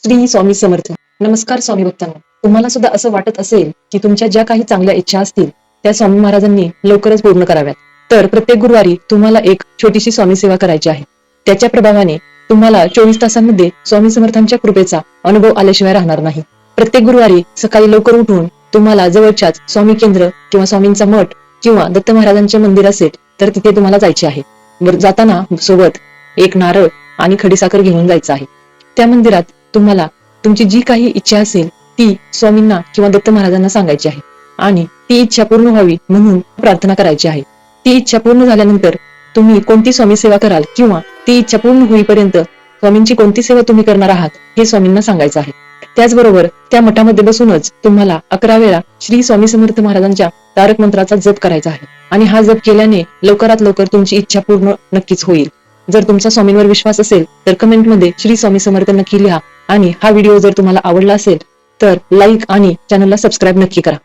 श्री स्वामी समर्थ. नमस्कार स्वामी भक्तांनो, तुम्हाला सुद्धा असं वाटत असेल की तुमच्या ज्या काही चांगल्या इच्छा असतील त्या स्वामी महाराजांनी लवकरच पूर्ण कराव्यात, तर प्रत्येक गुरुवारी तुम्हाला एक छोटीशी स्वामी सेवा करायची आहे. त्याच्या प्रभावाने तुम्हाला 24 तासांमध्ये स्वामी समर्थांच्या कृपेचा अनुभव आल्याशिवाय राहणार नाही. प्रत्येक गुरुवारी सकाळी लवकर उठून तुम्हाला जवळच्याच स्वामी केंद्र किंवा स्वामींचा मठ किंवा दत्त महाराजांचे मंदिर असेल तर तिथे तुम्हाला जायचे आहे. जाताना सोबत एक नारळ आणि खडीसाखर घेऊन जायचं आहे. त्या मंदिरात तुम्हाला तुमची जी काही इच्छा असेल ती स्वामींना किंवा दत्त महाराजांना सांगायची आहे आणि ती इच्छा पूर्ण व्हावी म्हणून प्रार्थना करायची आहे. ती इच्छा पूर्ण झाल्यानंतर तुम्ही कोणती स्वामी सेवा कराल किंवा ती इच्छा पूर्ण होईपर्यंत स्वामींची कोणती सेवा तुम्ही करणार आहात हे स्वामींना सांगायचं आहे. त्याचबरोबर त्या मठामध्ये बसूनच तुम्हाला 11 वेळा श्री स्वामी समर्थ महाराजांच्या तारक मंत्राचा जप करायचा आहे आणि हा जप केल्याने लवकरात लवकर तुमची इच्छा पूर्ण नक्कीच होईल. जर तुमचा स्वामींवर विश्वास असेल तर कमेंटमध्ये श्री स्वामी समर्थ नक्की लिहा आणि हा व्हिडिओ जर तुम्हाला आवडला असेल तर लाईक आणि चॅनलला सबस्क्राईब नक्की करा.